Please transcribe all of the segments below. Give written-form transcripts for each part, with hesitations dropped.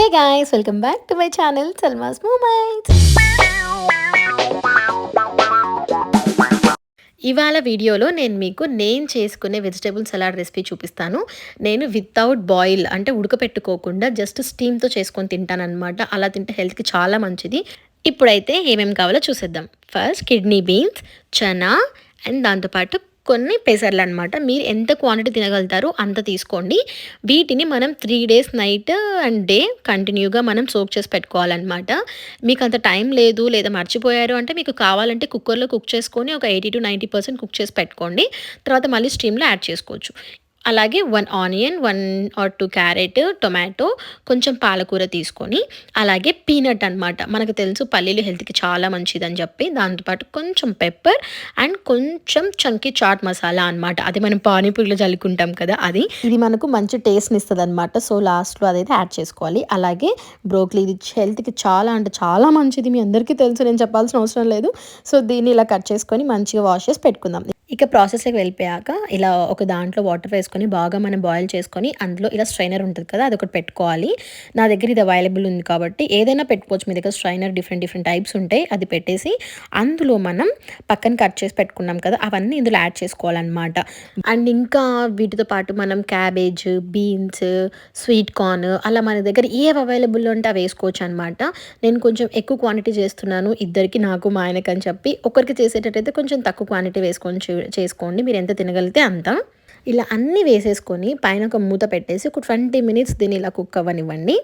Hey guys, welcome back to my channel Salma's Moments. ఇవాళ వీడియోలో నేను చేసుకునే వెజిటబుల్ సలాడ్ రెసిపీ చూపిస్తాను. నేను వితౌట్ బాయిల్ అంటే ఉడకపెట్టుకోకుండా జస్ట్ స్టీమ్‌తో చేసుకొని తింటాననమాట. అలా తింటే హెల్త్‌కి చాలా మంచిది. ఇప్పుడైతే ఏమేమి కావాలో చూసేద్దాం. First kidney beans, chana and దాంతో పాటు కొన్ని పెసర్లనమాట. మీరు ఎంత క్వాంటిటీ తినగలుగుతారో అంత తీసుకోండి. వీటిని మనం 3 డేస్ నైట్ అండ్ డే కంటిన్యూగా మనం సోక్ చేసి పెట్టుకోవాలనమాట. మీకు అంత టైం లేదు లేదా మర్చిపోయారు అంటే మీకు కావాలంటే కుక్కర్‌లో కుక్ చేసుకొని ఒక 80-90% కుక్ చేసి పెట్టుకోండి. తర్వాత మళ్ళీ స్టీమ్‌లో యాడ్ చేసుకోవచ్చు. అలాగే 1 ఆనియన్, 1 ఆర్ 2 క్యారెట్, టొమాటో, కొంచెం పాలకూర తీసుకొని, అలాగే పీనట్ అనమాట. మనకు తెలుసు పల్లీలు హెల్త్‌కి చాలా మంచిదని చెప్పి, దాంతోపాటు కొంచెం పెప్పర్ అండ్ కొంచెం చంకీ చాట్ మసాలా అనమాట. అది మనం పానీపూరిలో జల్లుకుంటాం కదా అది. ఇది మనకు మంచి టేస్ట్‌ని ఇస్తదనమాట. సో, లాస్ట్‌లో అదైతే యాడ్ చేసుకోవాలి. అలాగే బ్రోకలీ ఇది హెల్త్‌కి చాలా అంటే చాలా మంచిది. మీ అందరికీ తెలుసు, నేను చెప్పాల్సిన అవసరం లేదు. సో, దీన్ని ఇలా కట్ చేసుకొని మంచిగా వాష్ చేసి పెట్టుకుందాం. ఇక ప్రాసెస్‌లోకి వెళ్ళిపోయాక ఇలా ఒక దాంట్లో వాటర్ వేసుకొని బాగా మనం బాయిల్ చేసుకొని అందులో ఇలా స్ట్రైనర్ ఉంటుంది కదా, అదొకటి పెట్టుకోవాలి. నా దగ్గర ఇది అవైలబుల్ ఉంది కాబట్టి ఏదైనా పెట్టుకోవచ్చు. మీ దగ్గర స్ట్రైనర్ డిఫరెంట్ టైప్స్ ఉంటాయి. అది పెట్టేసి అందులో మనం పక్కన కట్ చేసి పెట్టుకున్నాం కదా, అవన్నీ ఇందులో యాడ్ చేసుకోవాలన్నమాట. అండ్ ఇంకా వీటితో పాటు మనం క్యాబేజ్, బీన్స్, స్వీట్ కార్న్ అలా మన దగ్గర ఏవి అవైలబుల్ ఉంటే అవి వేసుకోవచ్చు అనమాట. నేను కొంచెం ఎక్కువ క్వాంటిటీ చేస్తున్నాను ఇద్దరికి, నాకు మా ఆయనకి అని చెప్పి. ఒకరికి చేసేటట్టయితే కొంచెం తక్కువ క్వాంటిటీ వేసుకొని చేసుకోండి. మీరు ఎంత తినగలిగితే అంత. ఇలా అన్నీ వేసేసుకొని పైన ఒక మూత పెట్టేసి ఒక 20 మినిట్స్ దీన్ని ఇలా కుక్ అవ్వనివ్వండి.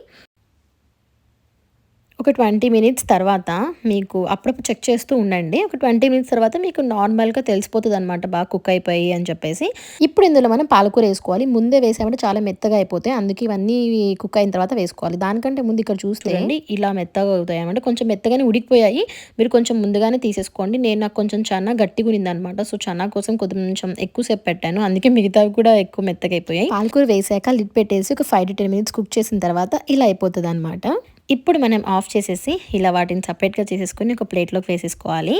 ఒక 20 మినిట్స్ తర్వాత మీకు అప్పుడప్పుడు చెక్ చేస్తూ ఉండండి. ఒక 20 మినిట్స్ తర్వాత మీకు నార్మల్‌గా తెలిసిపోతుందనమాట బాగా కుక్ అయిపోయి అని చెప్పేసి. ఇప్పుడు ఇందులో మనం పాలకూర వేసుకోవాలి. ముందే వేసామంటే చాలా మెత్తగా అయిపోతాయి. అందుకే ఇవన్నీ కుక్ అయిన తర్వాత వేసుకోవాలి. దానికంటే ముందు ఇక్కడ చూస్తే ఇలా మెత్తగా అవుతాయి అంటే కొంచెం మెత్తగానే ఉడికిపోయాయి. మీరు కొంచెం ముందుగానే తీసేసుకోండి. నాకు కొంచెం చనా గట్టిగా ఉన్నిందనమాట. సో, చనా కోసం కొంచెం ఎక్కువసేపు పెట్టాను. అందుకే మిగతావి కూడా ఎక్కువ మెత్తగా అయిపోయాయి. పాలకూర వేసాక లిడ్ పెట్టేసి ఒక 5-10 మినిట్స్ కుక్ చేసిన తర్వాత ఇలా అయిపోతుందనమాట. ఇప్పుడు మనం ఆఫ్ చేసేసి ఇలా వాటిని సపరేట్‌గా చేసేసుకొని ఒక ప్లేట్‌లోకి వేసేసుకోవాలి.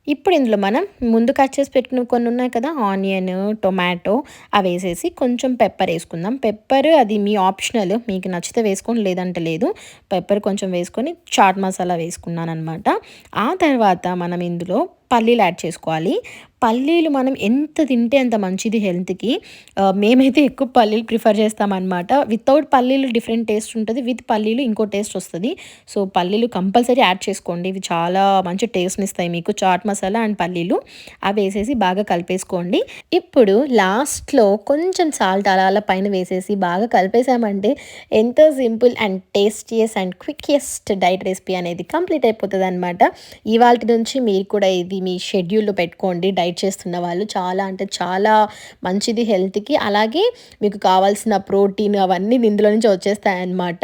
ఇప్పుడు ఇందులో మనం ముందు కట్ చేసి పెట్టుకున్న కొన్ని ఉన్నాయి కదా, ఆనియన్, టొమాటో అవేసేసి కొంచెం పెప్పర్ వేసుకుందాం. పెప్పర్ అది మీ ఆప్షనల్. మీకు నచ్చితే వేసుకోండి, లేదంటే లేదు. పెప్పర్ కొంచెం వేసుకొని చాట్ మసాలా వేసుకున్నాననమాట. ఆ తర్వాత మనం ఇందులో పల్లీలు యాడ్ చేసుకోవాలి. పల్లీలు మనం ఎంత తింటే అంత మంచిది హెల్త్‌కి. మేమైతే ఎక్కువ పల్లీలు ప్రిఫర్ చేస్తామన్నమాట. వితౌట్ పల్లీలు డిఫరెంట్ టేస్ట్ ఉంటుంది. విత్ పల్లీలు ఇంకో టేస్ట్ వస్తది. సో, పల్లీలు కంపల్సరీ యాడ్ చేసుకోండి. ఇవి చాలా మంచి టేస్ట్‌ని ఇస్తాయి మీకు. చాట్ మసాలా అండ్ పల్లీలు అవి వేసేసి బాగా కలిపేసుకోండి. ఇప్పుడు లాస్ట్‌లో కొంచెం సాల్ట్ అలా అలా పైన వేసేసి బాగా కలిపేసామంటే ఎంతో simple and tastiest and quickest diet recipe అనేది కంప్లీట్ అయిపోతుందన్నమాట. ఇవాల్టి నుంచి మీరు కూడా ఇది మీ షెడ్యూల్లో పెట్టుకోండి. డైట్ చేస్తున్న వాళ్ళు చాలా అంటే చాలా మంచిది హెల్త్‌కి. అలాగే మీకు కావాల్సిన ప్రోటీన్ అవన్నీ ఇందులో నుంచి వచ్చేస్తాయన్నమాట.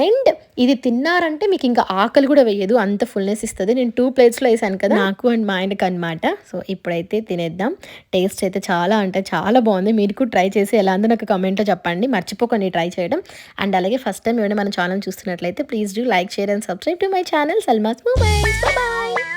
అండ్ ఇది తిన్నారంటే మీకు ఇంకా ఆకలి కూడా వేయదు, అంత ఫుల్నెస్ ఇస్తుంది. నేను 2 ప్లేట్స్‌లో వేసాను కదా, నాకు అండ్ మా ఆయనకి అనమాట. సో, ఇప్పుడైతే తినేద్దాం. టేస్ట్ అయితే చాలా అంటే చాలా బాగుంది. మీరు కూడా ట్రై చేసి ఎలా ఉందో నాకు కమెంట్‌లో చెప్పండి. మర్చిపోకండి ట్రై చేయడం. అండ్ అలాగే ఫస్ట్ టైం ఏమైనా మన ఛానల్ చూస్తున్నట్లయితే please do like, share and subscribe to my channel Salma's moments. Bye.